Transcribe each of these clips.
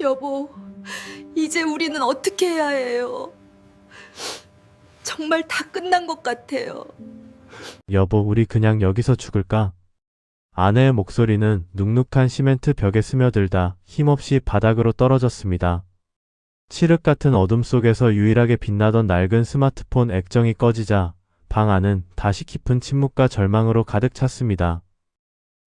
여보, 이제 우리는 어떻게 해야 해요? 정말 다 끝난 것 같아요. 여보, 우리 그냥 여기서 죽을까? 아내의 목소리는 눅눅한 시멘트 벽에 스며들다 힘없이 바닥으로 떨어졌습니다. 칠흑 같은 어둠 속에서 유일하게 빛나던 낡은 스마트폰 액정이 꺼지자 방 안은 다시 깊은 침묵과 절망으로 가득 찼습니다.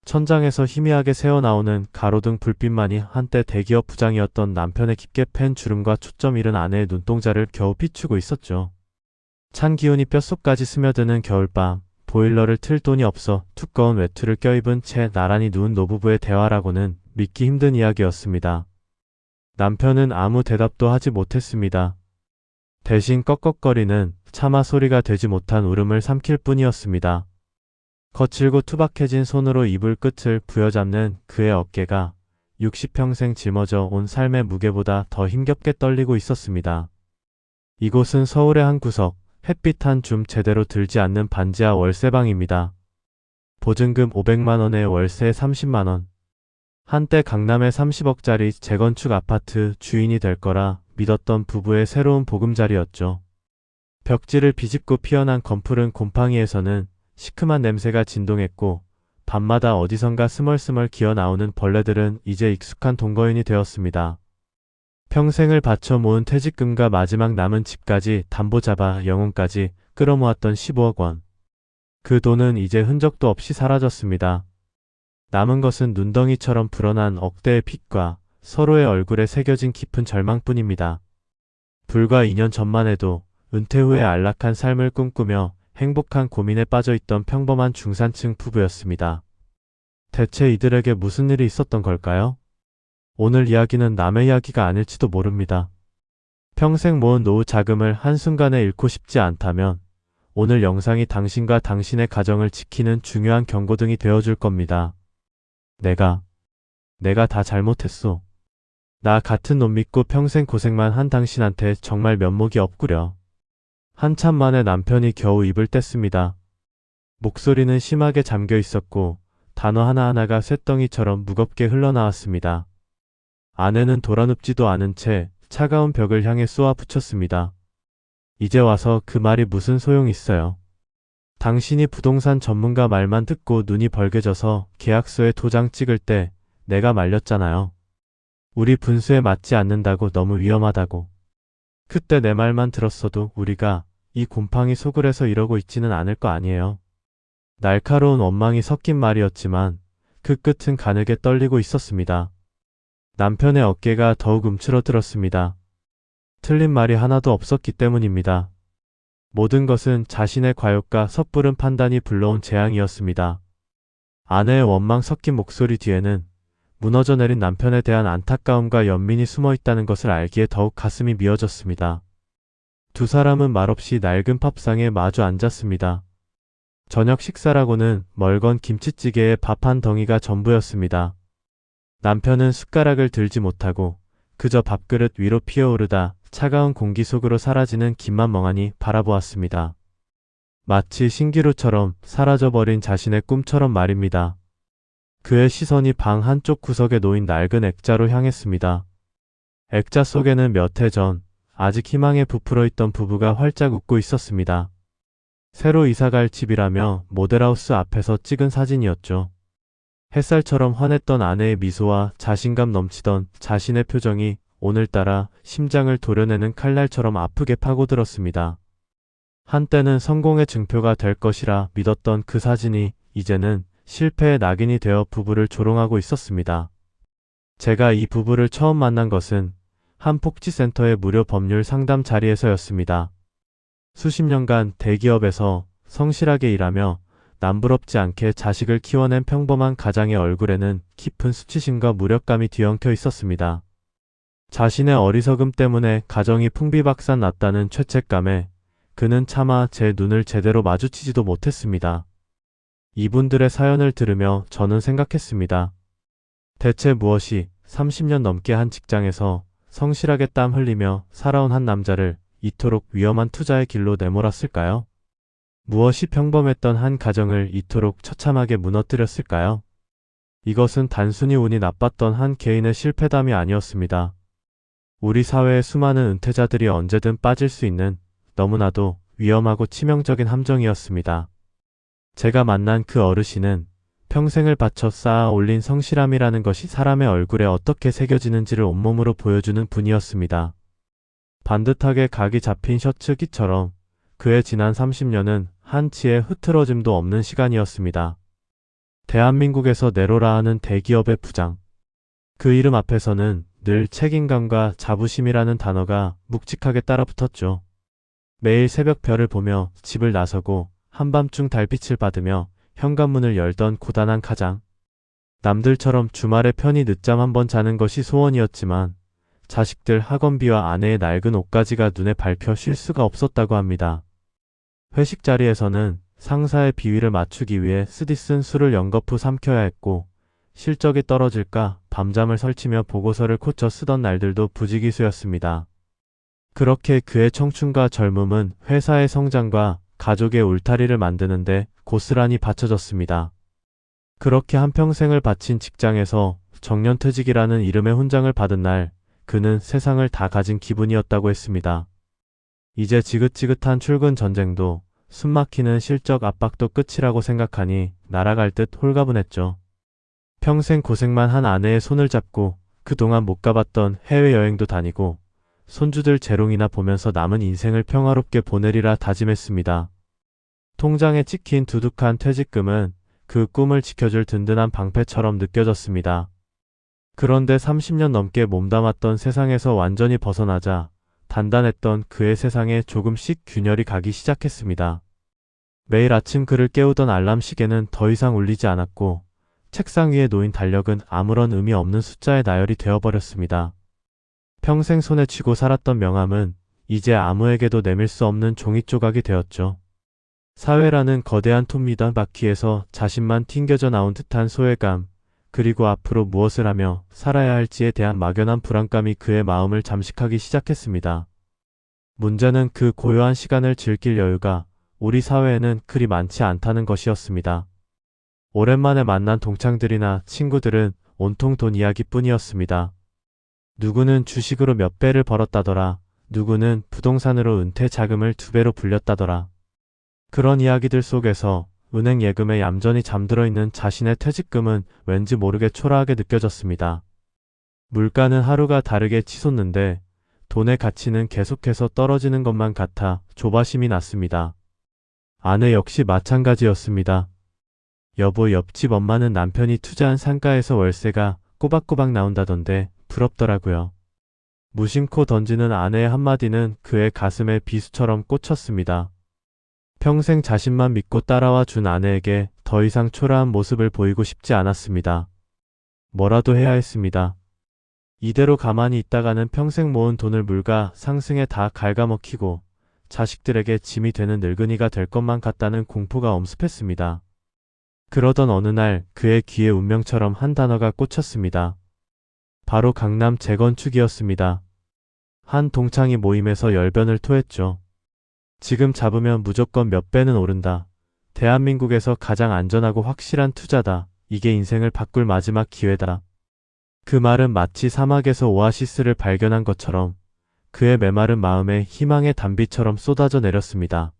천장에서 희미하게 새어나오는 가로등 불빛만이 한때 대기업 부장이었던 남편의 깊게 팬 주름과 초점 잃은 아내의 눈동자를 겨우 비추고 있었죠. 찬 기운이 뼛속까지 스며드는 겨울밤, 보일러를 틀 돈이 없어 두꺼운 외투를 껴입은 채 나란히 누운 노부부의 대화라고는 믿기 힘든 이야기였습니다. 남편은 아무 대답도 하지 못했습니다. 대신 꺽꺽거리는 차마 소리가 되지 못한 울음을 삼킬 뿐이었습니다. 거칠고 투박해진 손으로 이불 끝을 부여잡는 그의 어깨가 60평생 짊어져 온 삶의 무게보다 더 힘겹게 떨리고 있었습니다. 이곳은 서울의 한 구석, 햇빛 한 줌 제대로 들지 않는 반지하 월세방입니다. 보증금 500만원에 월세 30만원. 한때 강남의 30억짜리 재건축 아파트 주인이 될 거라 믿었던 부부의 새로운 보금자리였죠. 벽지를 비집고 피어난 건풀은 곰팡이에서는 시큼한 냄새가 진동했고 밤마다 어디선가 스멀스멀 기어나오는 벌레들은 이제 익숙한 동거인이 되었습니다. 평생을 바쳐 모은 퇴직금과 마지막 남은 집까지 담보 잡아 영혼까지 끌어모았던 15억 원. 그 돈은 이제 흔적도 없이 사라졌습니다. 남은 것은 눈덩이처럼 불어난 억대의 빚과 서로의 얼굴에 새겨진 깊은 절망뿐입니다. 불과 2년 전만 해도 은퇴 후에 안락한 삶을 꿈꾸며 행복한 고민에 빠져있던 평범한 중산층 부부였습니다. 대체 이들에게 무슨 일이 있었던 걸까요? 오늘 이야기는 남의 이야기가 아닐지도 모릅니다. 평생 모은 노후 자금을 한순간에 잃고 싶지 않다면 오늘 영상이 당신과 당신의 가정을 지키는 중요한 경고등이 되어줄 겁니다. 내가 다 잘못했어. 나 같은 놈 믿고 평생 고생만 한 당신한테 정말 면목이 없구려. 한참 만에 남편이 겨우 입을 뗐습니다. 목소리는 심하게 잠겨 있었고 단어 하나하나가 쇳덩이처럼 무겁게 흘러나왔습니다. 아내는 돌아눕지도 않은 채 차가운 벽을 향해 쏘아 붙였습니다. 이제 와서 그 말이 무슨 소용 있어요. 당신이 부동산 전문가 말만 듣고 눈이 벌게져서 계약서에 도장 찍을 때 내가 말렸잖아요. 우리 분수에 맞지 않는다고, 너무 위험하다고. 그때 내 말만 들었어도 우리가 이 곰팡이 소굴에서 이러고 있지는 않을 거 아니에요. 날카로운 원망이 섞인 말이었지만 그 끝은 가늘게 떨리고 있었습니다. 남편의 어깨가 더욱 움츠러들었습니다. 틀린 말이 하나도 없었기 때문입니다. 모든 것은 자신의 과욕과 섣부른 판단이 불러온 재앙이었습니다. 아내의 원망 섞인 목소리 뒤에는 무너져 내린 남편에 대한 안타까움과 연민이 숨어 있다는 것을 알기에 더욱 가슴이 미어졌습니다. 두 사람은 말없이 낡은 팝상에 마주 앉았습니다. 저녁 식사라고는 멀건 김치찌개에 밥 한 덩이가 전부였습니다. 남편은 숟가락을 들지 못하고 그저 밥그릇 위로 피어오르다 차가운 공기 속으로 사라지는 김만 멍하니 바라보았습니다. 마치 신기루처럼 사라져버린 자신의 꿈처럼 말입니다. 그의 시선이 방 한쪽 구석에 놓인 낡은 액자로 향했습니다. 액자 속에는 몇 해 전 아직 희망에 부풀어 있던 부부가 활짝 웃고 있었습니다. 새로 이사갈 집이라며 모델하우스 앞에서 찍은 사진이었죠. 햇살처럼 환했던 아내의 미소와 자신감 넘치던 자신의 표정이 오늘따라 심장을 도려내는 칼날처럼 아프게 파고들었습니다. 한때는 성공의 증표가 될 것이라 믿었던 그 사진이 이제는 실패의 낙인이 되어 부부를 조롱하고 있었습니다. 제가 이 부부를 처음 만난 것은 한 복지센터의 무료 법률 상담 자리에서였습니다. 수십 년간 대기업에서 성실하게 일하며 남부럽지 않게 자식을 키워낸 평범한 가장의 얼굴에는 깊은 수치심과 무력감이 뒤엉켜 있었습니다. 자신의 어리석음 때문에 가정이 풍비박산 났다는 죄책감에 그는 차마 제 눈을 제대로 마주치지도 못했습니다. 이분들의 사연을 들으며 저는 생각했습니다. 대체 무엇이 30년 넘게 한 직장에서 성실하게 땀 흘리며 살아온 한 남자를 이토록 위험한 투자의 길로 내몰았을까요? 무엇이 평범했던 한 가정을 이토록 처참하게 무너뜨렸을까요? 이것은 단순히 운이 나빴던 한 개인의 실패담이 아니었습니다. 우리 사회의 수많은 은퇴자들이 언제든 빠질 수 있는 너무나도 위험하고 치명적인 함정이었습니다. 제가 만난 그 어르신은 평생을 바쳐 쌓아 올린 성실함이라는 것이 사람의 얼굴에 어떻게 새겨지는지를 온몸으로 보여주는 분이었습니다. 반듯하게 각이 잡힌 셔츠기처럼 그의 지난 30년은 한치의 흐트러짐도 없는 시간이었습니다. 대한민국에서 네로라 하는 대기업의 부장. 그 이름 앞에서는 늘 책임감과 자부심이라는 단어가 묵직하게 따라붙었죠. 매일 새벽 별을 보며 집을 나서고 한밤중 달빛을 받으며 현관문을 열던 고단한 가장. 남들처럼 주말에 편히 늦잠 한번 자는 것이 소원이었지만 자식들 학원비와 아내의 낡은 옷가지가 눈에 밟혀 쉴 수가 없었다고 합니다. 회식 자리에서는 상사의 비위를 맞추기 위해 쓰디쓴 술을 연거푸 삼켜야 했고 실적이 떨어질까 밤잠을 설치며 보고서를 코쳐 쓰던 날들도 부지기수였습니다. 그렇게 그의 청춘과 젊음은 회사의 성장과 가족의 울타리를 만드는데 고스란히 바쳐졌습니다. 그렇게 한평생을 바친 직장에서 정년퇴직이라는 이름의 훈장을 받은 날, 그는 세상을 다 가진 기분이었다고 했습니다. 이제 지긋지긋한 출근 전쟁도 숨막히는 실적 압박도 끝이라고 생각하니 날아갈 듯 홀가분했죠. 평생 고생만 한 아내의 손을 잡고 그동안 못 가봤던 해외여행도 다니고 손주들 재롱이나 보면서 남은 인생을 평화롭게 보내리라 다짐했습니다. 통장에 찍힌 두둑한 퇴직금은 그 꿈을 지켜줄 든든한 방패처럼 느껴졌습니다. 그런데 30년 넘게 몸담았던 세상에서 완전히 벗어나자 단단했던 그의 세상에 조금씩 균열이 가기 시작했습니다. 매일 아침 그를 깨우던 알람 시계는 더 이상 울리지 않았고 책상 위에 놓인 달력은 아무런 의미 없는 숫자의 나열이 되어버렸습니다. 평생 손에 쥐고 살았던 명함은 이제 아무에게도 내밀 수 없는 종이 조각이 되었죠. 사회라는 거대한 톱니단 바퀴에서 자신만 튕겨져 나온 듯한 소외감, 그리고 앞으로 무엇을 하며 살아야 할지에 대한 막연한 불안감이 그의 마음을 잠식하기 시작했습니다. 문제는 그 고요한 시간을 즐길 여유가 우리 사회에는 그리 많지 않다는 것이었습니다. 오랜만에 만난 동창들이나 친구들은 온통 돈 이야기뿐이었습니다. 누구는 주식으로 몇 배를 벌었다더라. 누구는 부동산으로 은퇴 자금을 2배로 불렸다더라. 그런 이야기들 속에서 은행 예금에 얌전히 잠들어 있는 자신의 퇴직금은 왠지 모르게 초라하게 느껴졌습니다. 물가는 하루가 다르게 치솟는데 돈의 가치는 계속해서 떨어지는 것만 같아 조바심이 났습니다. 아내 역시 마찬가지였습니다. 여보, 옆집 엄마는 남편이 투자한 상가에서 월세가 꼬박꼬박 나온다던데 부럽더라고요. 무심코 던지는 아내의 한마디는 그의 가슴에 비수처럼 꽂혔습니다. 평생 자신만 믿고 따라와 준 아내에게 더 이상 초라한 모습을 보이고 싶지 않았습니다. 뭐라도 해야 했습니다. 이대로 가만히 있다가는 평생 모은 돈을 물가 상승에 다 갉아먹히고 자식들에게 짐이 되는 늙은이가 될 것만 같다는 공포가 엄습했습니다. 그러던 어느 날 그의 귀에 운명처럼 한 단어가 꽂혔습니다. 바로 강남 재건축이었습니다. 한 동창이 모임에서 열변을 토했죠. 지금 잡으면 무조건 몇 배는 오른다. 대한민국에서 가장 안전하고 확실한 투자다. 이게 인생을 바꿀 마지막 기회다. 그 말은 마치 사막에서 오아시스를 발견한 것처럼 그의 메마른 마음에 희망의 단비처럼 쏟아져 내렸습니다.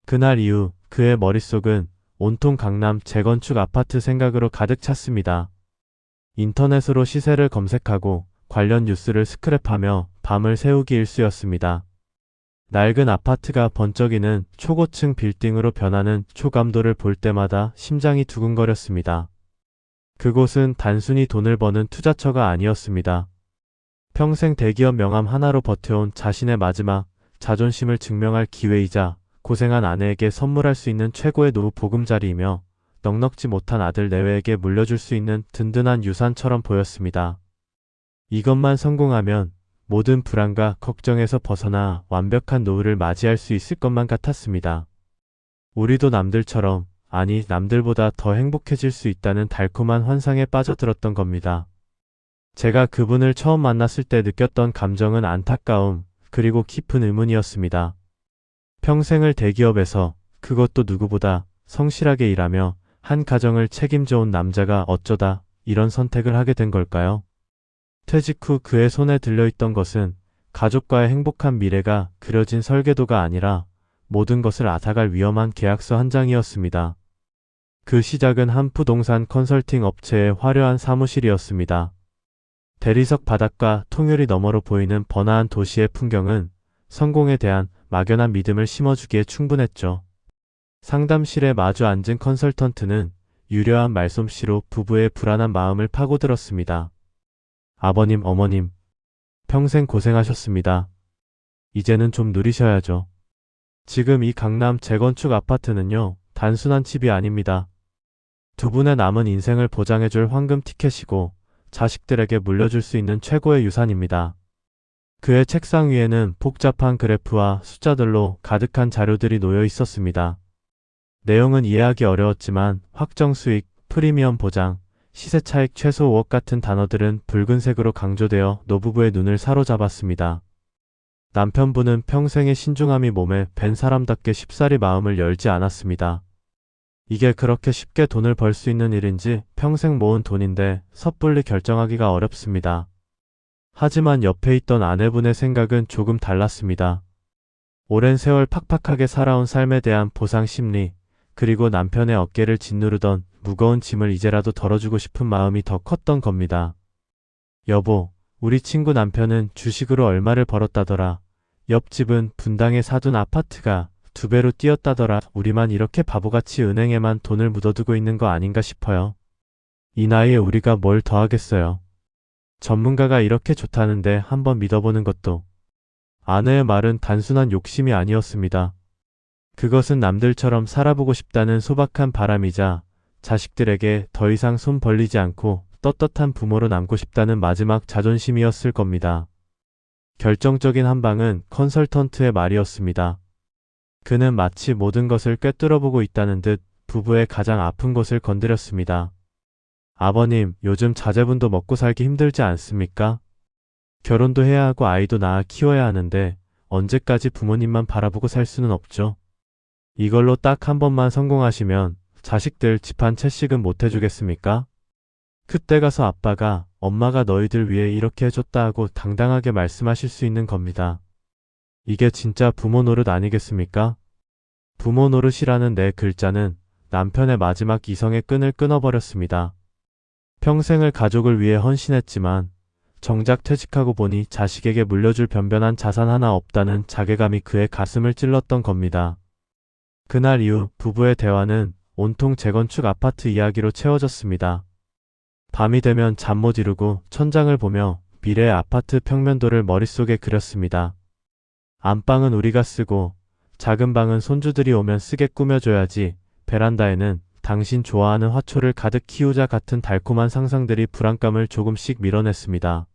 그날 이후 그의 머릿속은 온통 강남 재건축 아파트 생각으로 가득 찼습니다. 인터넷으로 시세를 검색하고 관련 뉴스를 스크랩하며 밤을 새우기 일쑤였습니다. 낡은 아파트가 번쩍이는 초고층 빌딩으로 변하는 초감도를 볼 때마다 심장이 두근거렸습니다. 그곳은 단순히 돈을 버는 투자처가 아니었습니다. 평생 대기업 명함 하나로 버텨온 자신의 마지막 자존심을 증명할 기회이자 고생한 아내에게 선물할 수 있는 최고의 노후 보금자리이며 넉넉지 못한 아들 내외에게 물려줄 수 있는 든든한 유산처럼 보였습니다. 이것만 성공하면 모든 불안과 걱정에서 벗어나 완벽한 노후를 맞이할 수 있을 것만 같았습니다. 우리도 남들처럼, 아니 남들보다 더 행복해질 수 있다는 달콤한 환상에 빠져들었던 겁니다. 제가 그분을 처음 만났을 때 느꼈던 감정은 안타까움, 그리고 깊은 의문이었습니다. 평생을 대기업에서, 그것도 누구보다 성실하게 일하며 한 가정을 책임져 온 남자가 어쩌다 이런 선택을 하게 된 걸까요? 퇴직 후 그의 손에 들려있던 것은 가족과의 행복한 미래가 그려진 설계도가 아니라 모든 것을 앗아갈 위험한 계약서 한 장이었습니다. 그 시작은 한 부동산 컨설팅 업체의 화려한 사무실이었습니다. 대리석 바닥과 통유리 너머로 보이는 번화한 도시의 풍경은 성공에 대한 막연한 믿음을 심어주기에 충분했죠. 상담실에 마주 앉은 컨설턴트는 유려한 말솜씨로 부부의 불안한 마음을 파고들었습니다. 아버님, 어머님, 평생 고생하셨습니다. 이제는 좀 누리셔야죠. 지금 이 강남 재건축 아파트는요, 단순한 집이 아닙니다. 두 분의 남은 인생을 보장해줄 황금 티켓이고 자식들에게 물려줄 수 있는 최고의 유산입니다. 그의 책상 위에는 복잡한 그래프와 숫자들로 가득한 자료들이 놓여 있었습니다. 내용은 이해하기 어려웠지만 확정 수익, 프리미엄 보장, 시세 차익 최소 5억 같은 단어들은 붉은색으로 강조되어 노부부의 눈을 사로잡았습니다. 남편분은 평생의 신중함이 몸에 밴 사람답게 쉽사리 마음을 열지 않았습니다. 이게 그렇게 쉽게 돈을 벌 수 있는 일인지 평생 모은 돈인데 섣불리 결정하기가 어렵습니다. 하지만 옆에 있던 아내분의 생각은 조금 달랐습니다. 오랜 세월 팍팍하게 살아온 삶에 대한 보상 심리, 그리고 남편의 어깨를 짓누르던 무거운 짐을 이제라도 덜어주고 싶은 마음이 더 컸던 겁니다. 여보, 우리 친구 남편은 주식으로 얼마를 벌었다더라. 옆집은 분당에 사둔 아파트가 2배로 뛰었다더라. 우리만 이렇게 바보같이 은행에만 돈을 묻어두고 있는 거 아닌가 싶어요. 이 나이에 우리가 뭘 더 하겠어요. 전문가가 이렇게 좋다는데 한번 믿어보는 것도. 아내의 말은 단순한 욕심이 아니었습니다. 그것은 남들처럼 살아보고 싶다는 소박한 바람이자 자식들에게 더 이상 손 벌리지 않고 떳떳한 부모로 남고 싶다는 마지막 자존심이었을 겁니다. 결정적인 한 방은 컨설턴트의 말이었습니다. 그는 마치 모든 것을 꿰뚫어보고 있다는 듯 부부의 가장 아픈 곳을 건드렸습니다. 아버님, 요즘 자제분도 먹고 살기 힘들지 않습니까? 결혼도 해야 하고 아이도 낳아 키워야 하는데 언제까지 부모님만 바라보고 살 수는 없죠. 이걸로 딱 한 번만 성공하시면 자식들 집 한 채씩은 못 해주겠습니까? 그때 가서 아빠가 엄마가 너희들 위해 이렇게 해줬다 하고 당당하게 말씀하실 수 있는 겁니다. 이게 진짜 부모 노릇 아니겠습니까? 부모 노릇이라는 네 글자는 남편의 마지막 이성의 끈을 끊어버렸습니다. 평생을 가족을 위해 헌신했지만 정작 퇴직하고 보니 자식에게 물려줄 변변한 자산 하나 없다는 자괴감이 그의 가슴을 찔렀던 겁니다. 그날 이후 부부의 대화는 온통 재건축 아파트 이야기로 채워졌습니다. 밤이 되면 잠 못 이루고 천장을 보며 미래의 아파트 평면도를 머릿속에 그렸습니다. 안방은 우리가 쓰고 작은 방은 손주들이 오면 쓰게 꾸며줘야지. 베란다에는 당신 좋아하는 화초를 가득 키우자 같은 달콤한 상상들이 불안감을 조금씩 밀어냈습니다.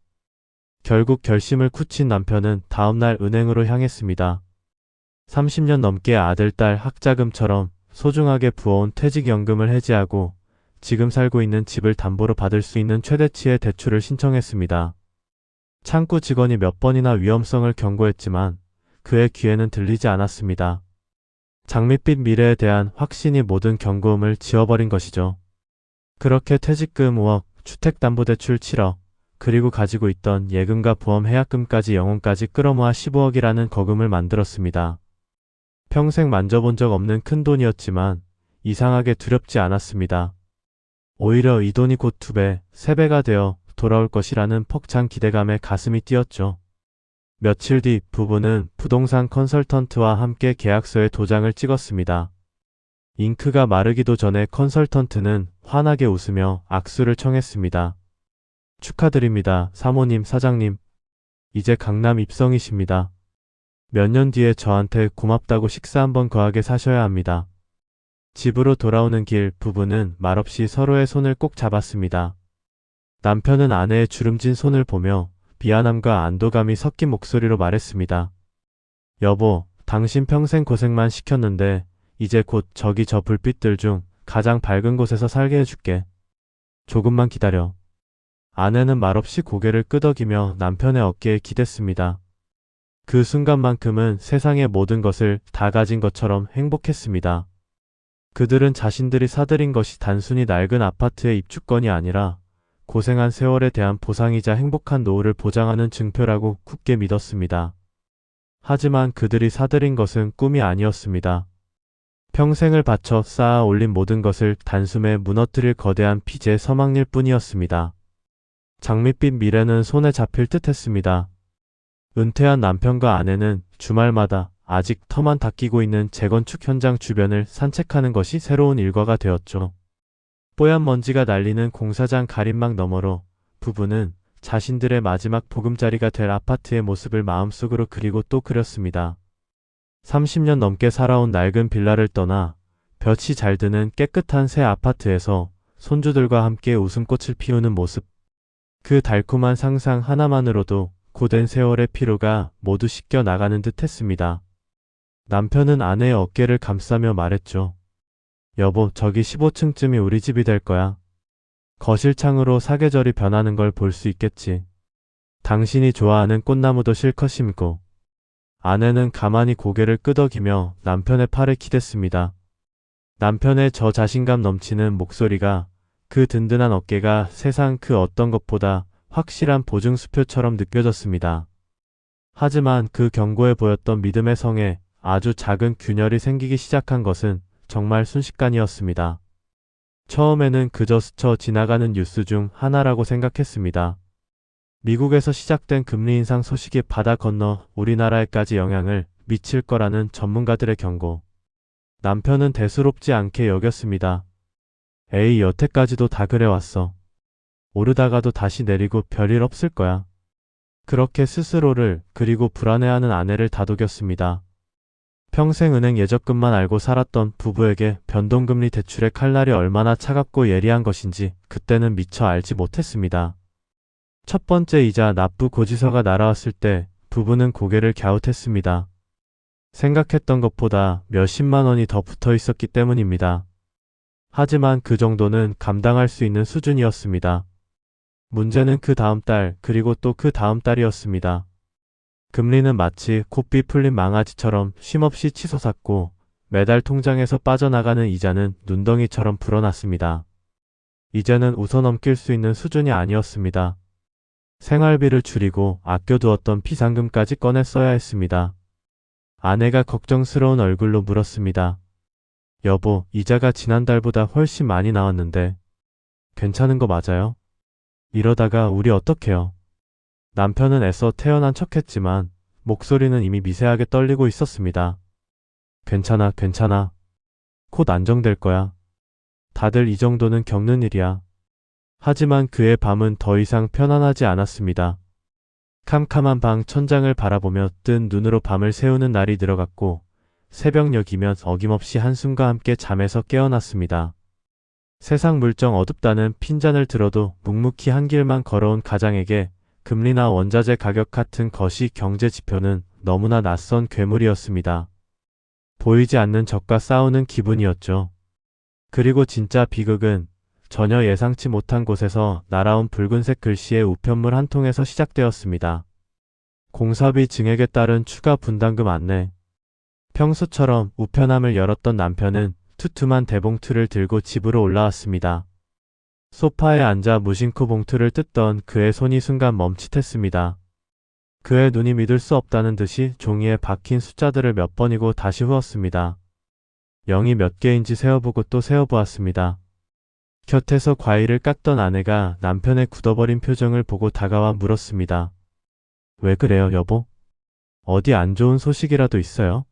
결국 결심을 굳힌 남편은 다음날 은행으로 향했습니다. 30년 넘게 아들, 딸 학자금처럼 소중하게 부어온 퇴직연금을 해지하고 지금 살고 있는 집을 담보로 받을 수 있는 최대치의 대출을 신청했습니다. 창구 직원이 몇 번이나 위험성을 경고했지만 그의 귀에는 들리지 않았습니다. 장밋빛 미래에 대한 확신이 모든 경고음을 지워버린 것이죠. 그렇게 퇴직금 5억, 주택담보대출 7억, 그리고 가지고 있던 예금과 보험 해약금까지 영혼까지 끌어모아 15억이라는 거금을 만들었습니다. 평생 만져본 적 없는 큰 돈이었지만 이상하게 두렵지 않았습니다. 오히려 이 돈이 곧 2배, 3배가 되어 돌아올 것이라는 벅찬 기대감에 가슴이 뛰었죠. 며칠 뒤 부부는 부동산 컨설턴트와 함께 계약서에 도장을 찍었습니다. 잉크가 마르기도 전에 컨설턴트는 환하게 웃으며 악수를 청했습니다. 축하드립니다, 사모님, 사장님. 이제 강남 입성이십니다. 몇 년 뒤에 저한테 고맙다고 식사 한번 거하게 사셔야 합니다. 집으로 돌아오는 길 부부는 말없이 서로의 손을 꼭 잡았습니다. 남편은 아내의 주름진 손을 보며 미안함과 안도감이 섞인 목소리로 말했습니다. 여보, 당신 평생 고생만 시켰는데 이제 곧 저기 저 불빛들 중 가장 밝은 곳에서 살게 해줄게. 조금만 기다려. 아내는 말없이 고개를 끄덕이며 남편의 어깨에 기댔습니다. 그 순간만큼은 세상의 모든 것을 다 가진 것처럼 행복했습니다. 그들은 자신들이 사들인 것이 단순히 낡은 아파트의 입주권이 아니라 고생한 세월에 대한 보상이자 행복한 노후를 보장하는 증표라고 굳게 믿었습니다. 하지만 그들이 사들인 것은 꿈이 아니었습니다. 평생을 바쳐 쌓아 올린 모든 것을 단숨에 무너뜨릴 거대한 빚의 서막일 뿐이었습니다. 장밋빛 미래는 손에 잡힐 듯 했습니다. 은퇴한 남편과 아내는 주말마다 아직 터만 닦이고 있는 재건축 현장 주변을 산책하는 것이 새로운 일과가 되었죠. 뽀얀 먼지가 날리는 공사장 가림막 너머로 부부는 자신들의 마지막 보금자리가 될 아파트의 모습을 마음속으로 그리고 또 그렸습니다. 30년 넘게 살아온 낡은 빌라를 떠나 볕이 잘 드는 깨끗한 새 아파트에서 손주들과 함께 웃음꽃을 피우는 모습. 그 달콤한 상상 하나만으로도 고된 세월의 피로가 모두 씻겨 나가는 듯 했습니다. 남편은 아내의 어깨를 감싸며 말했죠. 여보, 저기 15층쯤이 우리 집이 될 거야. 거실 창으로 사계절이 변하는 걸 볼 수 있겠지. 당신이 좋아하는 꽃나무도 실컷 심고. 아내는 가만히 고개를 끄덕이며 남편의 팔을 기댔습니다. 남편의 저 자신감 넘치는 목소리가, 그 든든한 어깨가 세상 그 어떤 것보다 확실한 보증수표처럼 느껴졌습니다. 하지만 그 견고해 보였던 믿음의 성에 아주 작은 균열이 생기기 시작한 것은 정말 순식간이었습니다. 처음에는 그저 스쳐 지나가는 뉴스 중 하나라고 생각했습니다. 미국에서 시작된 금리 인상 소식이 바다 건너 우리나라에까지 영향을 미칠 거라는 전문가들의 경고. 남편은 대수롭지 않게 여겼습니다. 에이, 여태까지도 다 그래왔어. 오르다가도 다시 내리고 별일 없을 거야. 그렇게 스스로를 그리고 불안해하는 아내를 다독였습니다. 평생 은행 예적금만 알고 살았던 부부에게 변동금리 대출의 칼날이 얼마나 차갑고 예리한 것인지 그때는 미처 알지 못했습니다. 첫 번째 이자 납부 고지서가 날아왔을 때 부부는 고개를 갸웃했습니다. 생각했던 것보다 몇십만 원이 더 붙어 있었기 때문입니다. 하지만 그 정도는 감당할 수 있는 수준이었습니다. 문제는 그 다음 달 그리고 또 그 다음 달이었습니다. 금리는 마치 곱비 풀린 망아지처럼 쉼없이 치솟았고 매달 통장에서 빠져나가는 이자는 눈덩이처럼 불어났습니다. 이제는 웃어넘길 수 있는 수준이 아니었습니다. 생활비를 줄이고 아껴두었던 비상금까지 꺼내 써야 했습니다. 아내가 걱정스러운 얼굴로 물었습니다. 여보, 이자가 지난달보다 훨씬 많이 나왔는데 괜찮은 거 맞아요? 이러다가 우리 어떡해요? 남편은 애써 태연한 척했지만 목소리는 이미 미세하게 떨리고 있었습니다. 괜찮아, 괜찮아. 곧 안정될 거야. 다들 이 정도는 겪는 일이야. 하지만 그의 밤은 더 이상 편안하지 않았습니다. 캄캄한 방 천장을 바라보며 뜬 눈으로 밤을 새우는 날이 들어갔고 새벽녘이면 어김없이 한숨과 함께 잠에서 깨어났습니다. 세상 물정 어둡다는 핀잔을 들어도 묵묵히 한 길만 걸어온 가장에게 금리나 원자재 가격 같은 거시 경제 지표는 너무나 낯선 괴물이었습니다. 보이지 않는 적과 싸우는 기분이었죠. 그리고 진짜 비극은 전혀 예상치 못한 곳에서 날아온 붉은색 글씨의 우편물 한 통에서 시작되었습니다. 공사비 증액에 따른 추가 분담금 안내. 평소처럼 우편함을 열었던 남편은 투툼한 대봉투를 들고 집으로 올라왔습니다. 소파에 앉아 무심코 봉투를 뜯던 그의 손이 순간 멈칫했습니다. 그의 눈이 믿을 수 없다는 듯이 종이에 박힌 숫자들을 몇 번이고 다시 후었습니다. 0이 몇 개인지 세어보고 또 세어보았습니다. 곁에서 과일을 깎던 아내가 남편의 굳어버린 표정을 보고 다가와 물었습니다. 왜 그래요, 여보? 어디 안 좋은 소식이라도 있어요?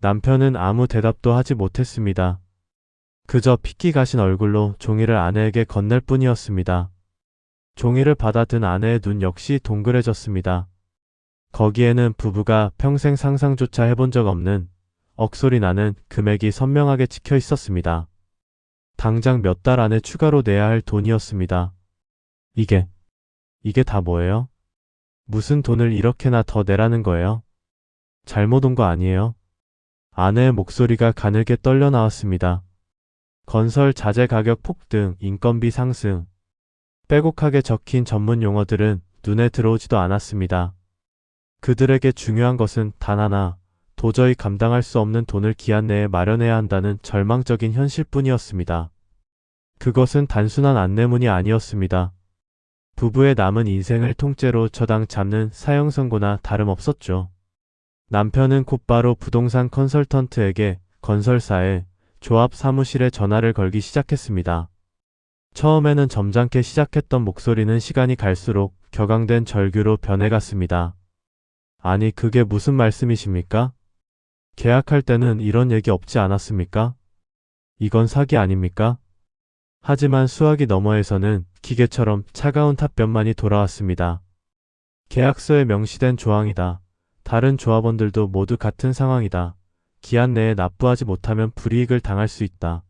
남편은 아무 대답도 하지 못했습니다. 그저 핏기 가신 얼굴로 종이를 아내에게 건넬 뿐이었습니다. 종이를 받아든 아내의 눈 역시 동그래졌습니다. 거기에는 부부가 평생 상상조차 해본 적 없는 억소리 나는 금액이 선명하게 찍혀 있었습니다. 당장 몇 달 안에 추가로 내야 할 돈이었습니다. 이게 다 뭐예요? 무슨 돈을 이렇게나 더 내라는 거예요? 잘못 온 거 아니에요? 아내의 목소리가 가늘게 떨려 나왔습니다. 건설 자재 가격 폭등, 인건비 상승. 빼곡하게 적힌 전문 용어들은 눈에 들어오지도 않았습니다. 그들에게 중요한 것은 단 하나, 도저히 감당할 수 없는 돈을 기한 내에 마련해야 한다는 절망적인 현실뿐이었습니다. 그것은 단순한 안내문이 아니었습니다. 부부의 남은 인생을 통째로 저당 잡는 사형 선고나 다름없었죠. 남편은 곧바로 부동산 컨설턴트에게 건설사에 조합 사무실에 전화를 걸기 시작했습니다. 처음에는 점잖게 시작했던 목소리는 시간이 갈수록 격앙된 절규로 변해갔습니다. 아니, 그게 무슨 말씀이십니까? 계약할 때는 이런 얘기 없지 않았습니까? 이건 사기 아닙니까? 하지만 수화기 너머에서는 기계처럼 차가운 답변만이 돌아왔습니다. 계약서에 명시된 조항이다. 다른 조합원들도 모두 같은 상황이다. 기한 내에 납부하지 못하면 불이익을 당할 수 있다.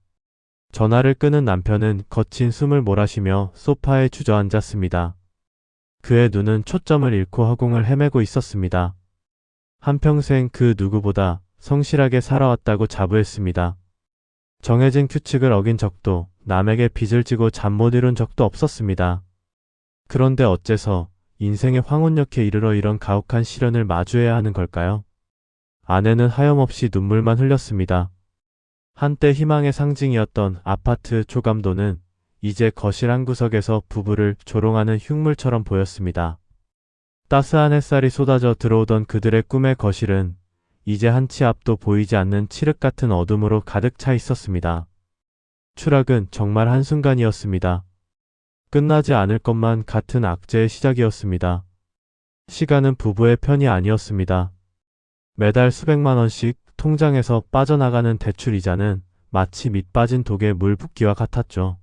전화를 끊은 남편은 거친 숨을 몰아쉬며 소파에 주저앉았습니다. 그의 눈은 초점을 잃고 허공을 헤매고 있었습니다. 한평생 그 누구보다 성실하게 살아왔다고 자부했습니다. 정해진 규칙을 어긴 적도, 남에게 빚을 지고 잠 못 이룬 적도 없었습니다. 그런데 어째서 인생의 황혼역에 이르러 이런 가혹한 시련을 마주해야 하는 걸까요? 아내는 하염없이 눈물만 흘렸습니다. 한때 희망의 상징이었던 아파트 조감도는 이제 거실 한 구석에서 부부를 조롱하는 흉물처럼 보였습니다. 따스한 햇살이 쏟아져 들어오던 그들의 꿈의 거실은 이제 한 치 앞도 보이지 않는 칠흑 같은 어둠으로 가득 차 있었습니다. 추락은 정말 한순간이었습니다. 끝나지 않을 것만 같은 악재의 시작이었습니다. 시간은 부부의 편이 아니었습니다. 매달 수백만 원씩 통장에서 빠져나가는 대출 이자는 마치 밑 빠진 독에 물 붓기와 같았죠.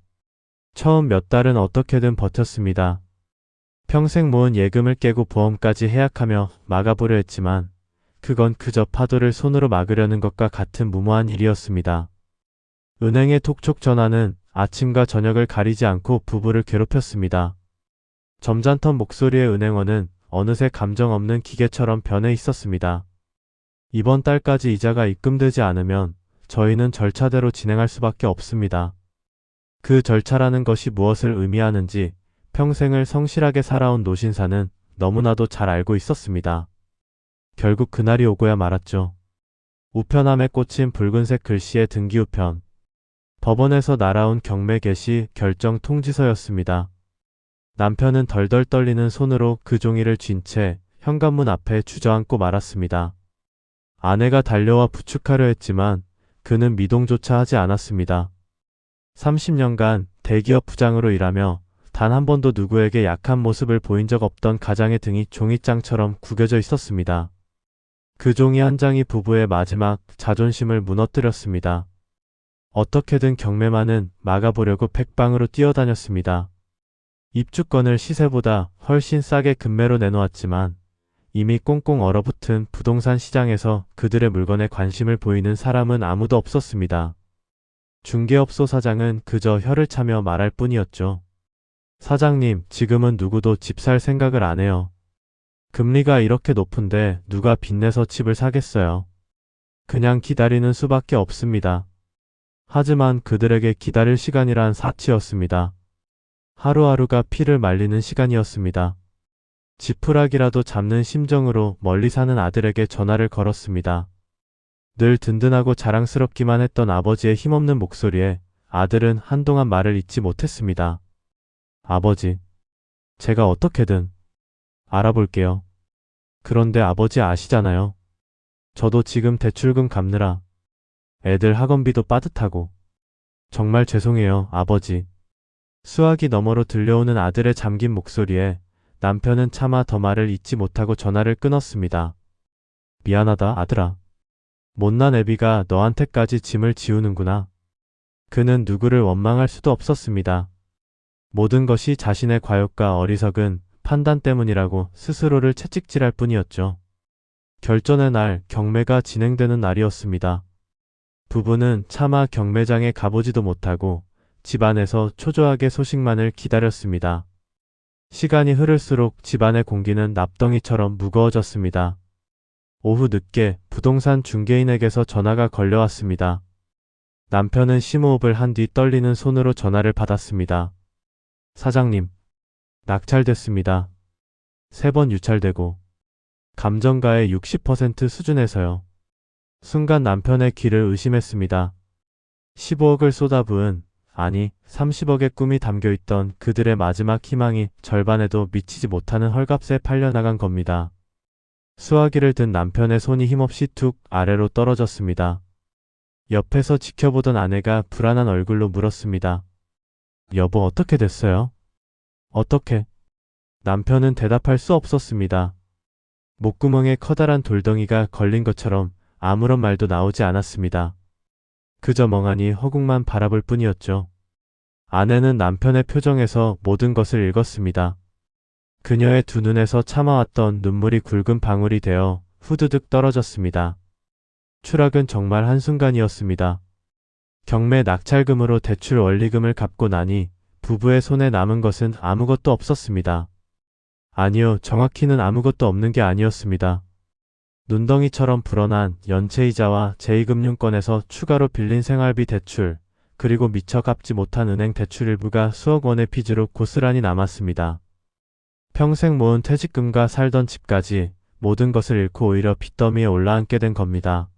처음 몇 달은 어떻게든 버텼습니다. 평생 모은 예금을 깨고 보험까지 해약하며 막아보려 했지만 그건 그저 파도를 손으로 막으려는 것과 같은 무모한 일이었습니다. 은행의 톡촉 전화는 아침과 저녁을 가리지 않고 부부를 괴롭혔습니다. 점잖던 목소리의 은행원은 어느새 감정 없는 기계처럼 변해 있었습니다. 이번 달까지 이자가 입금되지 않으면 저희는 절차대로 진행할 수밖에 없습니다. 그 절차라는 것이 무엇을 의미하는지 평생을 성실하게 살아온 노신사는 너무나도 잘 알고 있었습니다. 결국 그날이 오고야 말았죠. 우편함에 꽂힌 붉은색 글씨의 등기우편. 법원에서 날아온 경매 개시 결정 통지서였습니다. 남편은 덜덜 떨리는 손으로 그 종이를 쥔 채 현관문 앞에 주저앉고 말았습니다. 아내가 달려와 부축하려 했지만 그는 미동조차 하지 않았습니다. 30년간 대기업 부장으로 일하며 단 한 번도 누구에게 약한 모습을 보인 적 없던 가장의 등이 종이장처럼 구겨져 있었습니다. 그 종이 한 장이 부부의 마지막 자존심을 무너뜨렸습니다. 어떻게든 경매만은 막아보려고 팩방으로 뛰어다녔습니다. 입주권을 시세보다 훨씬 싸게 금매로 내놓았지만 이미 꽁꽁 얼어붙은 부동산 시장에서 그들의 물건에 관심을 보이는 사람은 아무도 없었습니다. 중개업소 사장은 그저 혀를 차며 말할 뿐이었죠. 사장님, 지금은 누구도 집 살 생각을 안 해요. 금리가 이렇게 높은데 누가 빚내서 집을 사겠어요. 그냥 기다리는 수밖에 없습니다. 하지만 그들에게 기다릴 시간이란 사치였습니다. 하루하루가 피를 말리는 시간이었습니다. 지푸라기라도 잡는 심정으로 멀리 사는 아들에게 전화를 걸었습니다. 늘 든든하고 자랑스럽기만 했던 아버지의 힘없는 목소리에 아들은 한동안 말을 잇지 못했습니다. 아버지, 제가 어떻게든 알아볼게요. 그런데 아버지 아시잖아요. 저도 지금 대출금 갚느라 애들 학원비도 빠듯하고. 정말 죄송해요, 아버지. 수화기 너머로 들려오는 아들의 잠긴 목소리에 남편은 차마 더 말을 잇지 못하고 전화를 끊었습니다. 미안하다, 아들아. 못난 애비가 너한테까지 짐을 지우는구나. 그는 누구를 원망할 수도 없었습니다. 모든 것이 자신의 과욕과 어리석은 판단 때문이라고 스스로를 채찍질할 뿐이었죠. 결전의 날, 경매가 진행되는 날이었습니다. 부부는 차마 경매장에 가보지도 못하고 집안에서 초조하게 소식만을 기다렸습니다. 시간이 흐를수록 집안의 공기는 납덩이처럼 무거워졌습니다. 오후 늦게 부동산 중개인에게서 전화가 걸려왔습니다. 남편은 심호흡을 한 뒤 떨리는 손으로 전화를 받았습니다. 사장님, 낙찰됐습니다. 3번 유찰되고 감정가의 60% 수준에서요. 순간 남편의 귀를 의심했습니다. 15억을 쏟아부은 아니 30억의 꿈이 담겨있던 그들의 마지막 희망이 절반에도 미치지 못하는 헐값에 팔려나간 겁니다. 수화기를 든 남편의 손이 힘없이 툭 아래로 떨어졌습니다. 옆에서 지켜보던 아내가 불안한 얼굴로 물었습니다. 여보, 어떻게 됐어요? 어떻게? 남편은 대답할 수 없었습니다. 목구멍에 커다란 돌덩이가 걸린 것처럼 아무런 말도 나오지 않았습니다. 그저 멍하니 허공만 바라볼 뿐이었죠. 아내는 남편의 표정에서 모든 것을 읽었습니다. 그녀의 두 눈에서 참아왔던 눈물이 굵은 방울이 되어 후두둑 떨어졌습니다. 추락은 정말 한순간이었습니다. 경매 낙찰금으로 대출 원리금을 갚고 나니 부부의 손에 남은 것은 아무것도 없었습니다. 아니요, 정확히는 아무것도 없는 게 아니었습니다. 눈덩이처럼 불어난 연체이자와 제2금융권에서 추가로 빌린 생활비 대출, 그리고 미처 갚지 못한 은행 대출 일부가 수억 원의 빚으로 고스란히 남았습니다. 평생 모은 퇴직금과 살던 집까지 모든 것을 잃고 오히려 빚더미에 올라앉게 된 겁니다.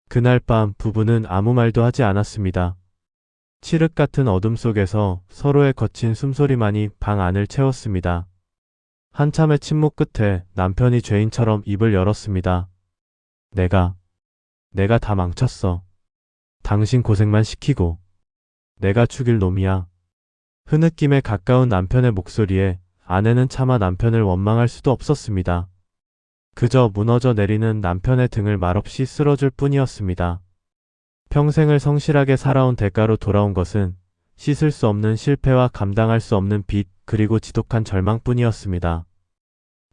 그날 밤 부부는 아무 말도 하지 않았습니다. 칠흑 같은 어둠 속에서 서로의 거친 숨소리만이 방 안을 채웠습니다. 한참의 침묵 끝에 남편이 죄인처럼 입을 열었습니다. 내가 다 망쳤어. 당신 고생만 시키고. 내가 죽일 놈이야. 흐느낌에 가까운 남편의 목소리에 아내는 차마 남편을 원망할 수도 없었습니다. 그저 무너져 내리는 남편의 등을 말없이 쓸어줄 뿐이었습니다. 평생을 성실하게 살아온 대가로 돌아온 것은 씻을 수 없는 실패와 감당할 수 없는 빚, 그리고 지독한 절망뿐이었습니다.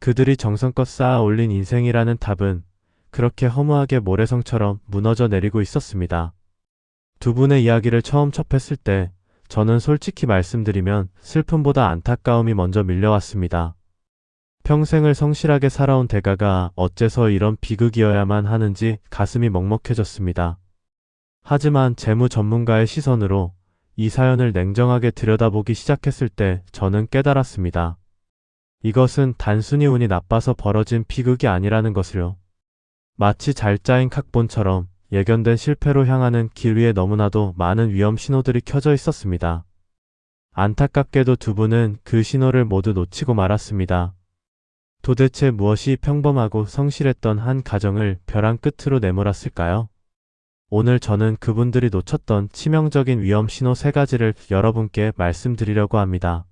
그들이 정성껏 쌓아 올린 인생이라는 탑은 그렇게 허무하게 모래성처럼 무너져 내리고 있었습니다. 두 분의 이야기를 처음 접했을 때 저는 솔직히 말씀드리면 슬픔보다 안타까움이 먼저 밀려왔습니다. 평생을 성실하게 살아온 대가가 어째서 이런 비극이어야만 하는지 가슴이 먹먹해졌습니다. 하지만 재무 전문가의 시선으로 이 사연을 냉정하게 들여다보기 시작했을 때 저는 깨달았습니다. 이것은 단순히 운이 나빠서 벌어진 비극이 아니라는 것을요. 마치 잘 짜인 각본처럼 예견된 실패로 향하는 길 위에 너무나도 많은 위험 신호들이 켜져 있었습니다. 안타깝게도 두 분은 그 신호를 모두 놓치고 말았습니다. 도대체 무엇이 평범하고 성실했던 한 가정을 벼랑 끝으로 내몰았을까요? 오늘 저는 그분들이 놓쳤던 치명적인 위험 신호 3가지를 여러분께 말씀드리려고 합니다.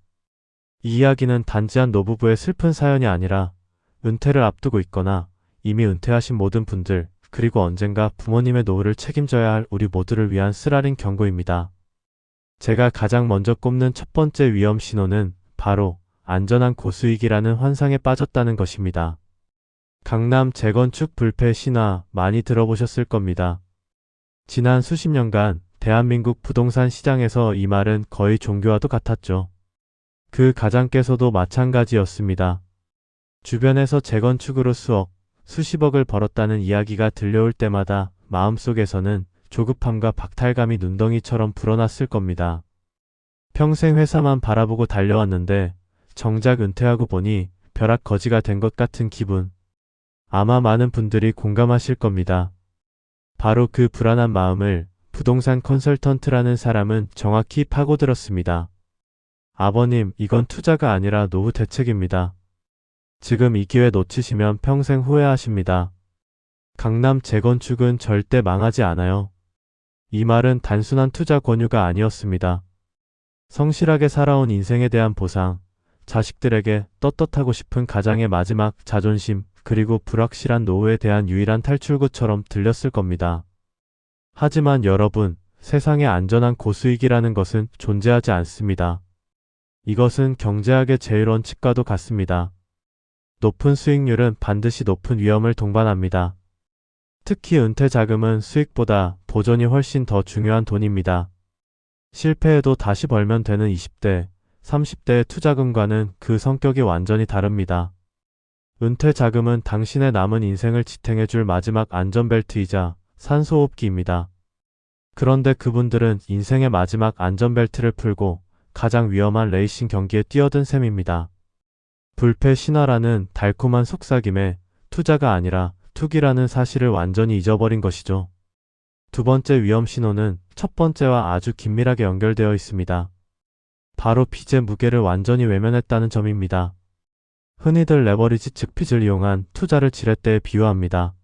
이 이야기는 단지 한 노부부의 슬픈 사연이 아니라 은퇴를 앞두고 있거나 이미 은퇴하신 모든 분들, 그리고 언젠가 부모님의 노후를 책임져야 할 우리 모두를 위한 쓰라린 경고입니다. 제가 가장 먼저 꼽는 첫 번째 위험 신호는 바로 안전한 고수익이라는 환상에 빠졌다는 것입니다. 강남 재건축 불패 신화 많이 들어보셨을 겁니다. 지난 수십 년간 대한민국 부동산 시장에서 이 말은 거의 종교와도 같았죠. 그 가장께서도 마찬가지였습니다. 주변에서 재건축으로 수십억을 벌었다는 이야기가 들려올 때마다 마음속에서는 조급함과 박탈감이 눈덩이처럼 불어났을 겁니다. 평생 회사만 바라보고 달려왔는데 정작 은퇴하고 보니 벼락거지가 된 것 같은 기분. 아마 많은 분들이 공감하실 겁니다. 바로 그 불안한 마음을 부동산 컨설턴트라는 사람은 정확히 파고들었습니다. 아버님, 이건 투자가 아니라 노후 대책입니다. 지금 이 기회 놓치시면 평생 후회하십니다. 강남 재건축은 절대 망하지 않아요. 이 말은 단순한 투자 권유가 아니었습니다. 성실하게 살아온 인생에 대한 보상, 자식들에게 떳떳하고 싶은 가장의 마지막 자존심, 그리고 불확실한 노후에 대한 유일한 탈출구처럼 들렸을 겁니다. 하지만 여러분, 세상에 안전한 고수익이라는 것은 존재하지 않습니다. 이것은 경제학의 제일 원칙과도 같습니다. 높은 수익률은 반드시 높은 위험을 동반합니다. 특히 은퇴 자금은 수익보다 보존이 훨씬 더 중요한 돈입니다. 실패해도 다시 벌면 되는 20대, 30대의 투자금과는 그 성격이 완전히 다릅니다. 은퇴 자금은 당신의 남은 인생을 지탱해줄 마지막 안전벨트이자 산소호흡기입니다. 그런데 그분들은 인생의 마지막 안전벨트를 풀고 가장 위험한 레이싱 경기에 뛰어든 셈입니다. 불패 신화라는 달콤한 속삭임에 투자가 아니라 투기라는 사실을 완전히 잊어버린 것이죠. 두 번째 위험 신호는 첫 번째와 아주 긴밀하게 연결되어 있습니다. 바로 빚의 무게를 완전히 외면했다는 점입니다. 흔히들 레버리지 즉 빚을 이용한 투자를 지렛대에 비유합니다.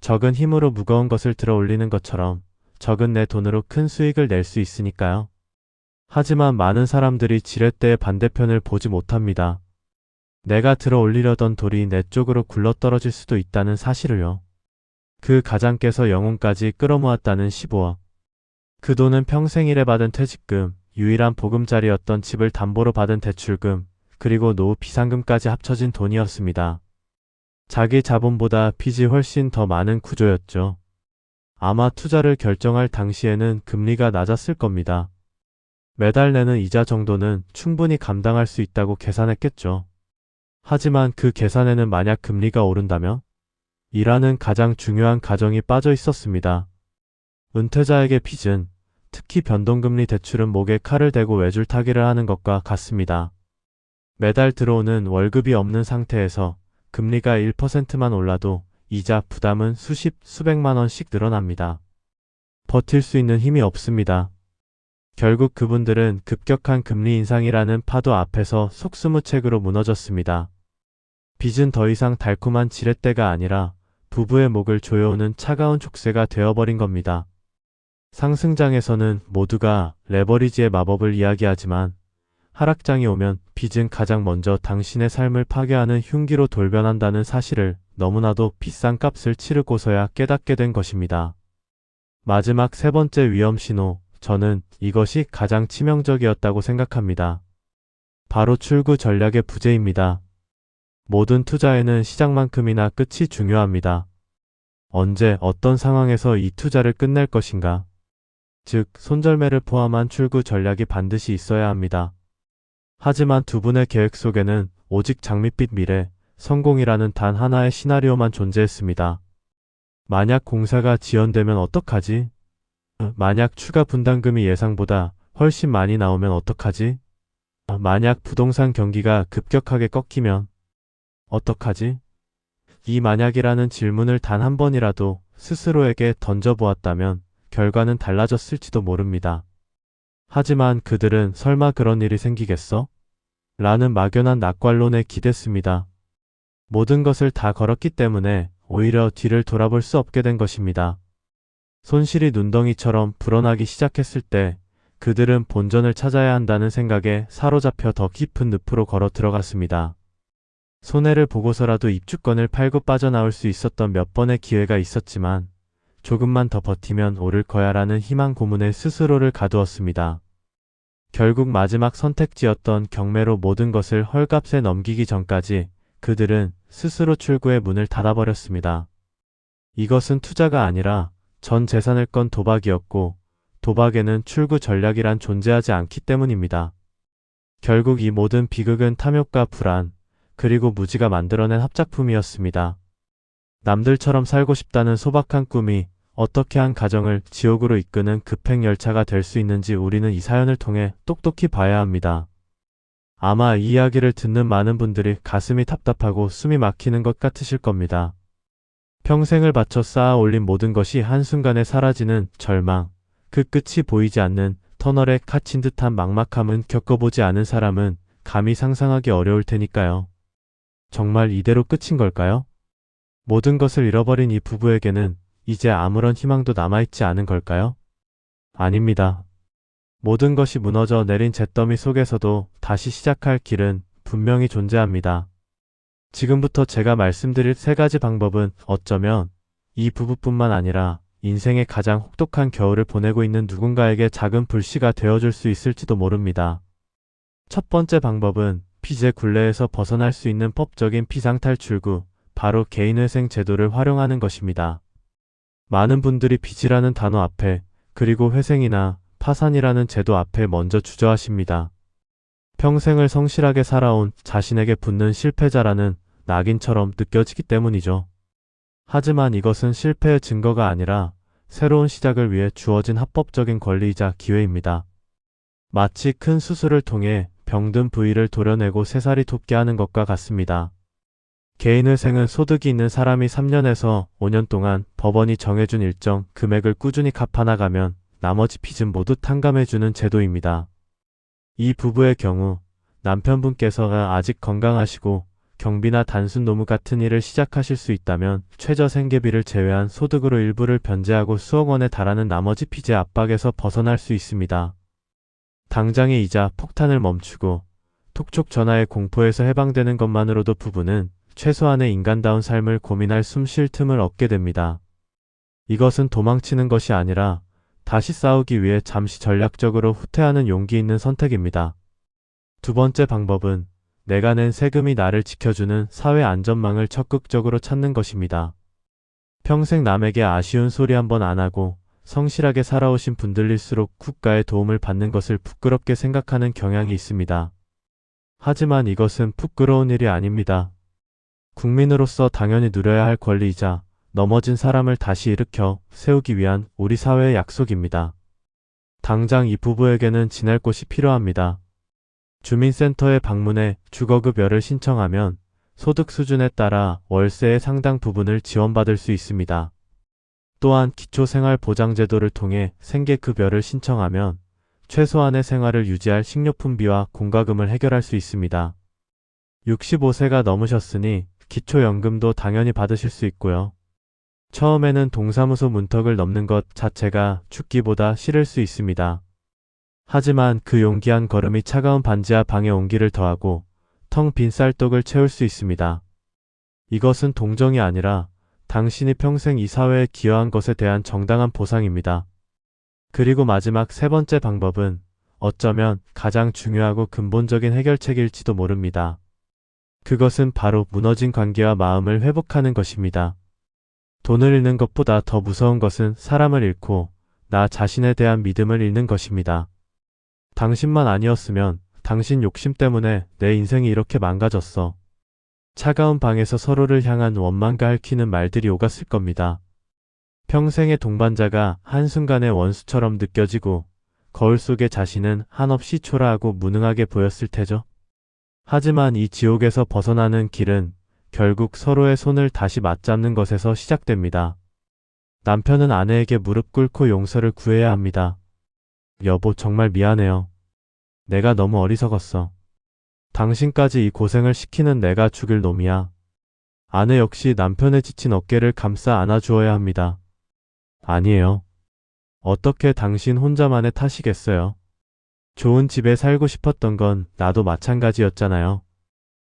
적은 힘으로 무거운 것을 들어 올리는 것처럼 적은 내 돈으로 큰 수익을 낼 수 있으니까요. 하지만 많은 사람들이 지렛대의 반대편을 보지 못합니다. 내가 들어 올리려던 돌이 내 쪽으로 굴러떨어질 수도 있다는 사실을요. 그 가장께서 영혼까지 끌어모았다는 15억. 그 돈은 평생 일해 받은 퇴직금, 유일한 보금자리였던 집을 담보로 받은 대출금, 그리고 노후 비상금까지 합쳐진 돈이었습니다. 자기 자본보다 빚이 훨씬 더 많은 구조였죠. 아마 투자를 결정할 당시에는 금리가 낮았을 겁니다. 매달 내는 이자 정도는 충분히 감당할 수 있다고 계산했겠죠. 하지만 그 계산에는 만약 금리가 오른다면? 이라는 가장 중요한 가정이 빠져 있었습니다. 은퇴자에게 빚은, 특히 변동금리 대출은 목에 칼을 대고 외줄타기를 하는 것과 같습니다. 매달 들어오는 월급이 없는 상태에서 금리가 1%만 올라도 이자 부담은 수십, 수백만 원씩 늘어납니다. 버틸 수 있는 힘이 없습니다. 결국 그분들은 급격한 금리 인상이라는 파도 앞에서 속수무책으로 무너졌습니다. 빚은 더 이상 달콤한 지렛대가 아니라 부부의 목을 조여오는 차가운 족쇄가 되어버린 겁니다. 상승장에서는 모두가 레버리지의 마법을 이야기하지만 하락장이 오면 빚은 가장 먼저 당신의 삶을 파괴하는 흉기로 돌변한다는 사실을 너무나도 비싼 값을 치르고서야 깨닫게 된 것입니다. 마지막 세 번째 위험 신호, 저는 이것이 가장 치명적이었다고 생각합니다. 바로 출구 전략의 부재입니다. 모든 투자에는 시작만큼이나 끝이 중요합니다. 언제 어떤 상황에서 이 투자를 끝낼 것인가? 즉, 손절매를 포함한 출구 전략이 반드시 있어야 합니다. 하지만 두 분의 계획 속에는 오직 장밋빛 미래, 성공이라는 단 하나의 시나리오만 존재했습니다. 만약 공사가 지연되면 어떡하지? 만약 추가 분담금이 예상보다 훨씬 많이 나오면 어떡하지? 만약 부동산 경기가 급격하게 꺾이면 어떡하지? 이 만약이라는 질문을 단 한 번이라도 스스로에게 던져보았다면 결과는 달라졌을지도 모릅니다. 하지만 그들은 설마 그런 일이 생기겠어? 라는 막연한 낙관론에 기댔습니다. 모든 것을 다 걸었기 때문에 오히려 뒤를 돌아볼 수 없게 된 것입니다. 손실이 눈덩이처럼 불어나기 시작했을 때 그들은 본전을 찾아야 한다는 생각에 사로잡혀 더 깊은 늪으로 걸어 들어갔습니다. 손해를 보고서라도 입주권을 팔고 빠져나올 수 있었던 몇 번의 기회가 있었지만 조금만 더 버티면 오를 거야 라는 희망 고문에 스스로를 가두었습니다. 결국 마지막 선택지였던 경매로 모든 것을 헐값에 넘기기 전까지 그들은 스스로 출구의 문을 닫아버렸습니다. 이것은 투자가 아니라 전 재산을 건 도박이었고 도박에는 출구 전략이란 존재하지 않기 때문입니다. 결국 이 모든 비극은 탐욕과 불안, 그리고 무지가 만들어낸 합작품이었습니다. 남들처럼 살고 싶다는 소박한 꿈이 어떻게 한 가정을 지옥으로 이끄는 급행열차가 될 수 있는지 우리는 이 사연을 통해 똑똑히 봐야 합니다. 아마 이 이야기를 듣는 많은 분들이 가슴이 답답하고 숨이 막히는 것 같으실 겁니다. 평생을 바쳐 쌓아 올린 모든 것이 한순간에 사라지는 절망, 그 끝이 보이지 않는 터널에 갇힌 듯한 막막함은 겪어보지 않은 사람은 감히 상상하기 어려울 테니까요. 정말 이대로 끝인 걸까요? 모든 것을 잃어버린 이 부부에게는 이제 아무런 희망도 남아있지 않은 걸까요? 아닙니다. 모든 것이 무너져 내린 잿더미 속에서도 다시 시작할 길은 분명히 존재합니다. 지금부터 제가 말씀드릴 세 가지 방법은 어쩌면 이 부부뿐만 아니라 인생의 가장 혹독한 겨울을 보내고 있는 누군가에게 작은 불씨가 되어줄 수 있을지도 모릅니다. 첫 번째 방법은 빚의 굴레에서 벗어날 수 있는 법적인 비상탈출구, 바로 개인회생 제도를 활용하는 것입니다. 많은 분들이 빚이라는 단어 앞에 그리고 회생이나 파산이라는 제도 앞에 먼저 주저하십니다. 평생을 성실하게 살아온 자신에게 붙는 실패자라는 낙인처럼 느껴지기 때문이죠. 하지만 이것은 실패의 증거가 아니라 새로운 시작을 위해 주어진 합법적인 권리이자 기회입니다. 마치 큰 수술을 통해 병든 부위를 도려내고 새살이 돋게 하는 것과 같습니다. 개인회생은 소득이 있는 사람이 3년에서 5년 동안 법원이 정해준 일정 금액을 꾸준히 갚아나가면 나머지 빚은 모두 탕감해주는 제도입니다. 이 부부의 경우 남편분께서가 아직 건강하시고 경비나 단순 노무 같은 일을 시작하실 수 있다면 최저 생계비를 제외한 소득으로 일부를 변제하고 수억 원에 달하는 나머지 빚의 압박에서 벗어날 수 있습니다. 당장의 이자 폭탄을 멈추고 톡촉 전화의 공포에서 해방되는 것만으로도 부부는 최소한의 인간다운 삶을 고민할 숨 쉴 틈을 얻게 됩니다. 이것은 도망치는 것이 아니라 다시 싸우기 위해 잠시 전략적으로 후퇴하는 용기 있는 선택입니다. 두 번째 방법은 내가 낸 세금이 나를 지켜주는 사회 안전망을 적극적으로 찾는 것입니다. 평생 남에게 아쉬운 소리 한 번 안 하고 성실하게 살아오신 분들일수록 국가의 도움을 받는 것을 부끄럽게 생각하는 경향이 있습니다. 하지만 이것은 부끄러운 일이 아닙니다. 국민으로서 당연히 누려야 할 권리이자 넘어진 사람을 다시 일으켜 세우기 위한 우리 사회의 약속입니다. 당장 이 부부에게는 지낼 곳이 필요합니다. 주민센터에 방문해 주거급여를 신청하면 소득 수준에 따라 월세의 상당 부분을 지원받을 수 있습니다. 또한 기초생활보장제도를 통해 생계급여를 신청하면 최소한의 생활을 유지할 식료품비와 공과금을 해결할 수 있습니다. 65세가 넘으셨으니 기초연금도 당연히 받으실 수 있고요. 처음에는 동사무소 문턱을 넘는 것 자체가 죽기보다 싫을 수 있습니다. 하지만 그 용기 한 걸음이 차가운 반지하 방의 온기를 더하고 텅 빈 쌀떡을 채울 수 있습니다. 이것은 동정이 아니라 당신이 평생 이 사회에 기여한 것에 대한 정당한 보상입니다. 그리고 마지막 세 번째 방법은 어쩌면 가장 중요하고 근본적인 해결책일지도 모릅니다. 그것은 바로 무너진 관계와 마음을 회복하는 것입니다. 돈을 잃는 것보다 더 무서운 것은 사람을 잃고 나 자신에 대한 믿음을 잃는 것입니다. 당신만 아니었으면 당신 욕심 때문에 내 인생이 이렇게 망가졌어. 차가운 방에서 서로를 향한 원망과 핥히는 말들이 오갔을 겁니다. 평생의 동반자가 한순간에 원수처럼 느껴지고 거울 속의 자신은 한없이 초라하고 무능하게 보였을 테죠. 하지만 이 지옥에서 벗어나는 길은 결국 서로의 손을 다시 맞잡는 것에서 시작됩니다. 남편은 아내에게 무릎 꿇고 용서를 구해야 합니다. 여보, 정말 미안해요. 내가 너무 어리석었어. 당신까지 이 고생을 시키는 내가 죽일 놈이야. 아내 역시 남편의 지친 어깨를 감싸 안아주어야 합니다. 아니에요. 어떻게 당신 혼자만의 탓이겠어요. 좋은 집에 살고 싶었던 건 나도 마찬가지였잖아요.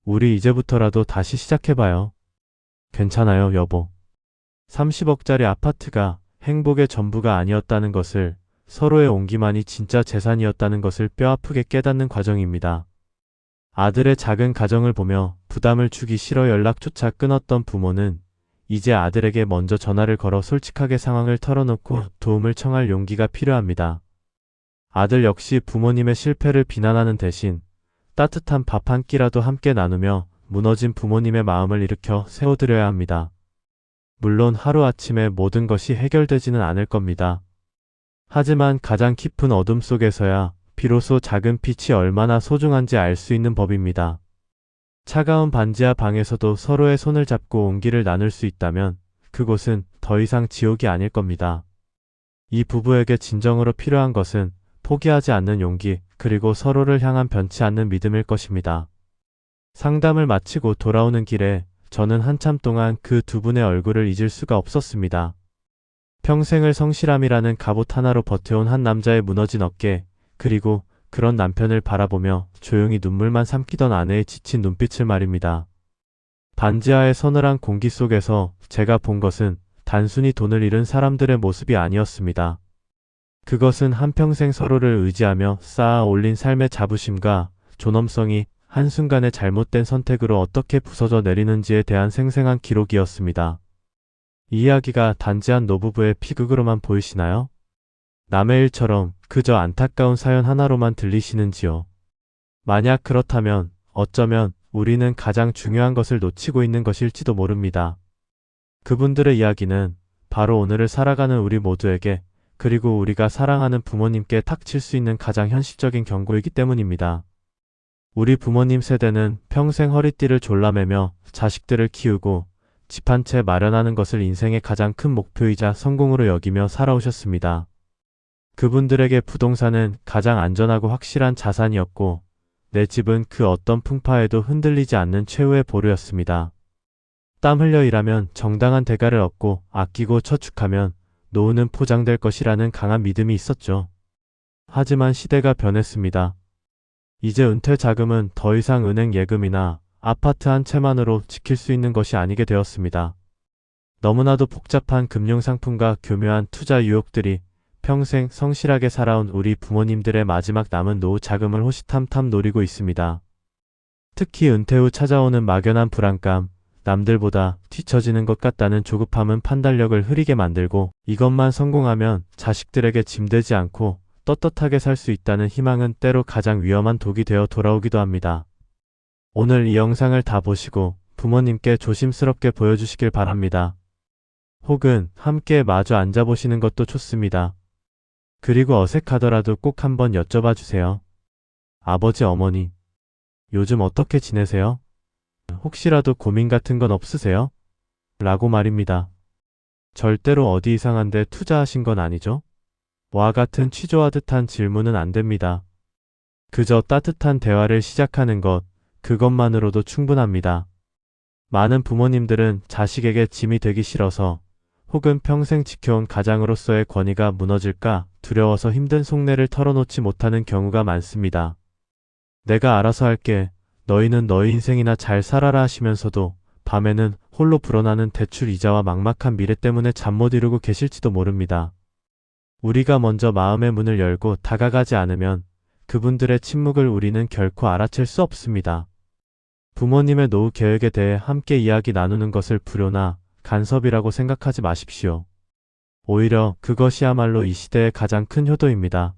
우리 이제부터라도 다시 시작해봐요. 괜찮아요, 여보. 30억짜리 아파트가 행복의 전부가 아니었다는 것을, 서로의 온기만이 진짜 재산이었다는 것을 뼈아프게 깨닫는 과정입니다. 아들의 작은 가정을 보며 부담을 주기 싫어 연락조차 끊었던 부모는 이제 아들에게 먼저 전화를 걸어 솔직하게 상황을 털어놓고 도움을 청할 용기가 필요합니다. 아들 역시 부모님의 실패를 비난하는 대신 따뜻한 밥 한 끼라도 함께 나누며 무너진 부모님의 마음을 일으켜 세워드려야 합니다. 물론 하루아침에 모든 것이 해결되지는 않을 겁니다. 하지만 가장 깊은 어둠 속에서야 비로소 작은 빛이 얼마나 소중한지 알 수 있는 법입니다. 차가운 반지하 방에서도 서로의 손을 잡고 온기를 나눌 수 있다면 그곳은 더 이상 지옥이 아닐 겁니다. 이 부부에게 진정으로 필요한 것은 포기하지 않는 용기, 그리고 서로를 향한 변치 않는 믿음일 것입니다. 상담을 마치고 돌아오는 길에 저는 한참 동안 그 두 분의 얼굴을 잊을 수가 없었습니다. 평생을 성실함이라는 갑옷 하나로 버텨온 한 남자의 무너진 어깨, 그리고 그런 남편을 바라보며 조용히 눈물만 삼키던 아내의 지친 눈빛을 말입니다. 반지하의 서늘한 공기 속에서 제가 본 것은 단순히 돈을 잃은 사람들의 모습이 아니었습니다. 그것은 한평생 서로를 의지하며 쌓아 올린 삶의 자부심과 존엄성이 한순간의 잘못된 선택으로 어떻게 부서져 내리는지에 대한 생생한 기록이었습니다. 이 이야기가 단지 한 노부부의 피극으로만 보이시나요? 남의 일처럼 그저 안타까운 사연 하나로만 들리시는지요? 만약 그렇다면 어쩌면 우리는 가장 중요한 것을 놓치고 있는 것일지도 모릅니다. 그분들의 이야기는 바로 오늘을 살아가는 우리 모두에게, 그리고 우리가 사랑하는 부모님께 닥칠 수 있는 가장 현실적인 경고이기 때문입니다. 우리 부모님 세대는 평생 허리띠를 졸라매며 자식들을 키우고 집 한 채 마련하는 것을 인생의 가장 큰 목표이자 성공으로 여기며 살아오셨습니다. 그분들에게 부동산은 가장 안전하고 확실한 자산이었고 내 집은 그 어떤 풍파에도 흔들리지 않는 최후의 보루였습니다. 땀 흘려 일하면 정당한 대가를 얻고 아끼고 저축하면 노후는 포장될 것이라는 강한 믿음이 있었죠. 하지만 시대가 변했습니다. 이제 은퇴 자금은 더 이상 은행 예금이나 아파트 한 채만으로 지킬 수 있는 것이 아니게 되었습니다. 너무나도 복잡한 금융상품과 교묘한 투자 유혹들이 평생 성실하게 살아온 우리 부모님들의 마지막 남은 노후 자금을 호시탐탐 노리고 있습니다. 특히 은퇴 후 찾아오는 막연한 불안감, 남들보다 뒤처지는 것 같다는 조급함은 판단력을 흐리게 만들고 이것만 성공하면 자식들에게 짐되지 않고 떳떳하게 살 수 있다는 희망은 때로 가장 위험한 독이 되어 돌아오기도 합니다. 오늘 이 영상을 다 보시고 부모님께 조심스럽게 보여주시길 바랍니다. 혹은 함께 마주 앉아보시는 것도 좋습니다. 그리고 어색하더라도 꼭 한번 여쭤봐 주세요. 아버지, 어머니, 요즘 어떻게 지내세요? 혹시라도 고민 같은 건 없으세요? 라고 말입니다. 절대로 어디 이상한데 투자하신 건 아니죠? 와 같은 취조하듯한 질문은 안 됩니다. 그저 따뜻한 대화를 시작하는 것, 그것만으로도 충분합니다. 많은 부모님들은 자식에게 짐이 되기 싫어서 혹은 평생 지켜온 가장으로서의 권위가 무너질까 두려워서 힘든 속내를 털어놓지 못하는 경우가 많습니다. 내가 알아서 할게. 너희는 너희 인생이나 잘 살아라 하시면서도 밤에는 홀로 불어나는 대출 이자와 막막한 미래 때문에 잠 못 이루고 계실지도 모릅니다. 우리가 먼저 마음의 문을 열고 다가가지 않으면 그분들의 침묵을 우리는 결코 알아챌 수 없습니다. 부모님의 노후 계획에 대해 함께 이야기 나누는 것을 불효나 간섭이라고 생각하지 마십시오. 오히려 그것이야말로 이 시대의 가장 큰 효도입니다.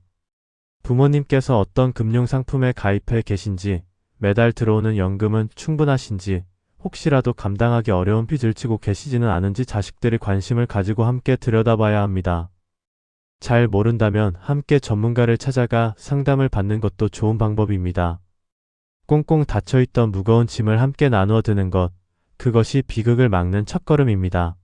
부모님께서 어떤 금융상품에 가입해 계신지, 매달 들어오는 연금은 충분하신지, 혹시라도 감당하기 어려운 빚을 지고 계시지는 않은지 자식들이 관심을 가지고 함께 들여다봐야 합니다. 잘 모른다면 함께 전문가를 찾아가 상담을 받는 것도 좋은 방법입니다. 꽁꽁 닫혀있던 무거운 짐을 함께 나누어 드는 것, 그것이 비극을 막는 첫걸음입니다.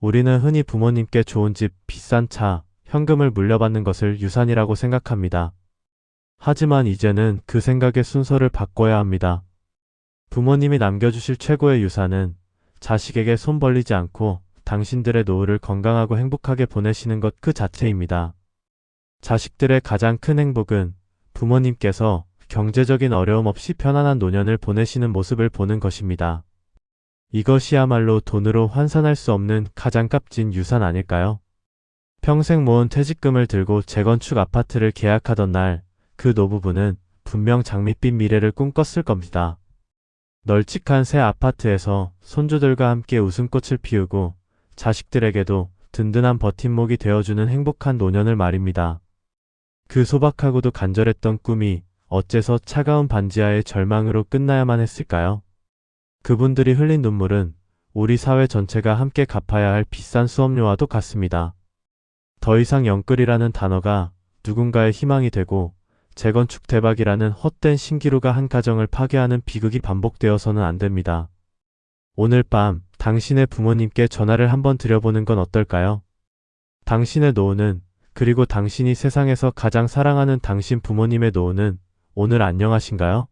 우리는 흔히 부모님께 좋은 집, 비싼 차, 현금을 물려받는 것을 유산이라고 생각합니다. 하지만 이제는 그 생각의 순서를 바꿔야 합니다. 부모님이 남겨주실 최고의 유산은 자식에게 손 벌리지 않고 당신들의 노후를 건강하고 행복하게 보내시는 것 그 자체입니다. 자식들의 가장 큰 행복은 부모님께서 경제적인 어려움 없이 편안한 노년을 보내시는 모습을 보는 것입니다. 이것이야말로 돈으로 환산할 수 없는 가장 값진 유산 아닐까요? 평생 모은 퇴직금을 들고 재건축 아파트를 계약하던 날, 그 노부부는 분명 장밋빛 미래를 꿈꿨을 겁니다. 널찍한 새 아파트에서 손주들과 함께 웃음꽃을 피우고 자식들에게도 든든한 버팀목이 되어주는 행복한 노년을 말입니다. 그 소박하고도 간절했던 꿈이 어째서 차가운 반지하의 절망으로 끝나야만 했을까요? 그분들이 흘린 눈물은 우리 사회 전체가 함께 갚아야 할 비싼 수업료와도 같습니다. 더 이상 영끌이라는 단어가 누군가의 희망이 되고 재건축 대박이라는 헛된 신기루가 한 가정을 파괴하는 비극이 반복되어서는 안 됩니다. 오늘 밤 당신의 부모님께 전화를 한번 드려보는 건 어떨까요? 당신의 노후는, 그리고 당신이 세상에서 가장 사랑하는 당신 부모님의 노후는 오늘 안녕하신가요?